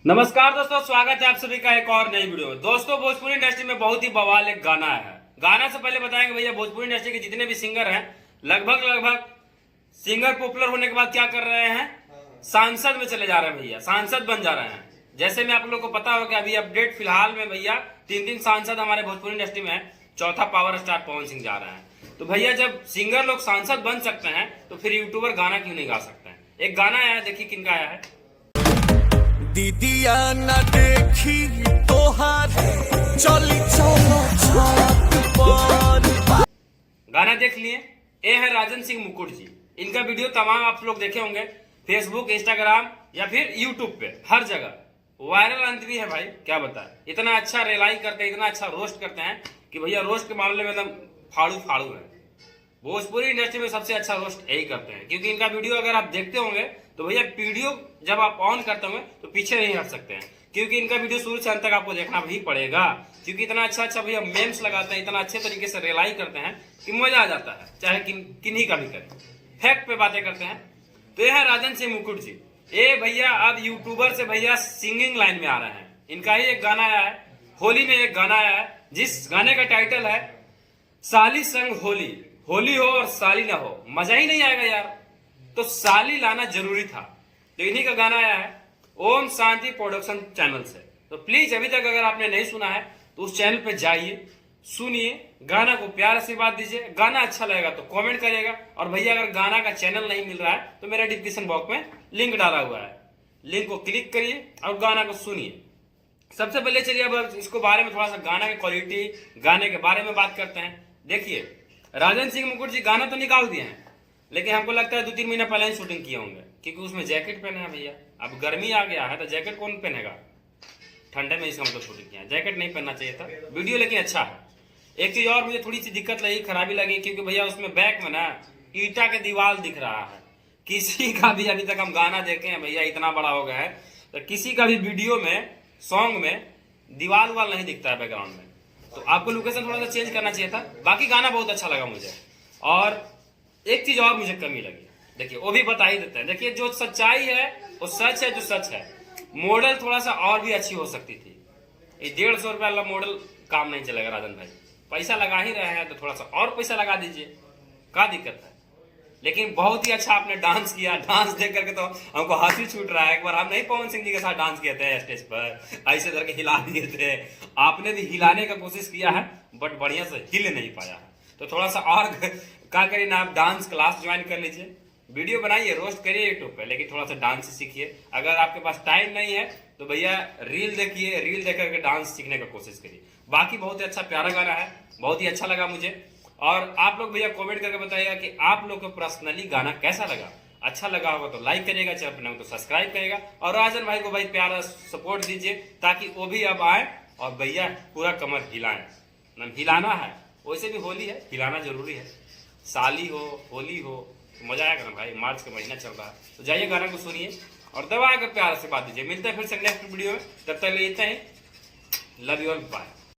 नमस्कार दोस्तों, स्वागत है आप सभी का एक और नई वीडियो में। दोस्तों, भोजपुरी इंडस्ट्री में बहुत ही बवाल एक गाना है। गाना से पहले बताएंगे भैया, भोजपुरी इंडस्ट्री के जितने भी सिंगर हैं लगभग सिंगर पॉपुलर होने के बाद क्या कर रहे हैं, सांसद में चले जा रहे हैं भैया, सांसद बन जा रहे हैं। जैसे में आप लोगों को पता हो कि अभी अपडेट फिलहाल में भैया 3 सांसद हमारे भोजपुरी इंडस्ट्री में है। चौथा पावर स्टार पवन सिंह जा रहे हैं। तो भैया जब सिंगर लोग सांसद बन सकते हैं तो फिर यूट्यूबर गाना क्यों नहीं गा सकते हैं। एक गाना आया है, देखिए किनका आया है। दीदिया न देखी तोहार चली चलो गाना देख लिए। ये है राजन सिंह मुकुट जी। इनका वीडियो तमाम आप लोग देखे होंगे, फेसबुक, इंस्टाग्राम या फिर यूट्यूब पे, हर जगह वायरल अंत भी है भाई। क्या बताए, इतना अच्छा रिलाई करते हैं, इतना अच्छा रोस्ट करते हैं कि भैया रोस्ट के मामले में एकदम फाड़ू फाड़ू है। भोजपुरी इंडस्ट्री में सबसे अच्छा रोस्ट यही करते हैं, क्योंकि इनका वीडियो अगर आप देखते होंगे तो भैया वीडियो जब आप ऑन करते होंगे तो पीछे नहीं हट सकते हैं, क्योंकि इनका वीडियो शुरू से अंत तक आपको देखना भी पड़ेगा। क्योंकि इतना अच्छा भैया मेम्स लगाते हैं, इतना अच्छे तरीके से रिलाई करते हैं कि मजा आ जाता है, चाहे किन्हीं का भी करें, फैक्ट पे बातें करते हैं। तो यह है राजन सिंह मुकुट जी। ये भैया अब यूट्यूबर से भैया सिंगिंग लाइन में आ रहे हैं। इनका ही एक गाना आया है, होली में एक गाना आया है, जिस गाने का टाइटल है साली संग होली। होली हो और साली ना हो, मजा ही नहीं आएगा यार। तो साली लाना जरूरी था। तो इन्हीं का गाना आया है ओम शांति प्रोडक्शन चैनल से। तो प्लीज अभी तक अगर आपने नहीं सुना है तो उस चैनल पे जाइए, सुनिए, गाना को प्यार आशीर्वाद दीजिए। गाना अच्छा लगेगा तो कमेंट करिएगा। और भैया अगर गाना का चैनल नहीं मिल रहा है तो मेरा डिस्क्रिप्शन बॉक्स में लिंक डाला हुआ है, लिंक को क्लिक करिए और गाना को सुनिए। सबसे पहले चलिए अब इसको बारे में थोड़ा सा गाना की क्वालिटी, गाने के बारे में बात करते हैं। देखिए, राजन सिंह मुकुट जी गाना तो निकाल दिए हैं, लेकिन हमको लगता है 2-3 महीना पहले ही शूटिंग किए होंगे, क्योंकि उसमें जैकेट पहने हैं भैया। अब गर्मी आ गया है तो जैकेट कौन पहनेगा ठंडे में, इसका मतलब शूटिंग किया है। जैकेट नहीं पहनना चाहिए था। वीडियो लेकिन अच्छा है। एक चीज और मुझे थोड़ी सी दिक्कत लगी, खराबी लगी, क्योंकि भैया उसमें बैक में ना ईटा के दीवार दिख रहा है। किसी का भी अभी तक हम गाना देखे हैं भैया, इतना बड़ा हो गया है, तो किसी का भी वीडियो में, सॉन्ग में दीवार वाल नहीं दिखता है बैकग्राउंड में। तो आपको लोकेशन थोड़ा सा चेंज करना चाहिए था। बाकी गाना बहुत अच्छा लगा मुझे। और एक चीज और मुझे कमी लगी, देखिए वो भी बता ही देते हैं। देखिए, जो सच्चाई है वो सच है, जो सच है। मॉडल थोड़ा सा और भी अच्छी हो सकती थी। ये 150 रुपया वाला मॉडल काम नहीं चलेगा राजन भाई। पैसा लगा ही रहे हैं तो थोड़ा सा और पैसा लगा दीजिए, क्या दिक्कत है। लेकिन बहुत ही अच्छा आपने डांस किया। डांस देख करके तो हमको हंसी छूट रहा है। एक बार हम नहीं पवन सिंह जी के साथ डांस किए थे स्टेज पर, ऐसे करके हिला दिए थे। आपने भी हिलाने का कोशिश किया है बट बढ़िया से हिल नहीं पाया है। तो थोड़ा सा और क्या करिए ना, आप डांस क्लास ज्वाइन कर लीजिए, वीडियो बनाइए, रोस्ट करिए यूट्यूब पे, लेकिन थोड़ा सा डांस सीखिए। अगर आपके पास टाइम नहीं है तो भैया रील देखिए, रील देख करके डांस सीखने का कोशिश करिए। बाकी बहुत ही अच्छा प्यारा गाना है, बहुत ही अच्छा लगा मुझे। और आप लोग भैया कमेंट करके बताइएगा कि आप लोग को पर्सनली गाना कैसा लगा। अच्छा लगा होगा तो लाइक करिएगा, चैनल पर तो सब्सक्राइब करिएगा। और राजन भाई को भाई प्यारा सपोर्ट दीजिए, ताकि वो भी अब आए और भैया पूरा कमर हिलाएं। हिलाना है, वैसे भी होली है, हिलाना जरूरी है। साली हो, होली हो, मजा आएगा ना भाई। मार्च का महीना चल रहा है, तो जाइए गाना को सुनिए और दबा कर प्यार से बात दीजिए। मिलते हैं फिर से नेक्स्ट वीडियो में, तब तक लेते हैं। Love you all, bye.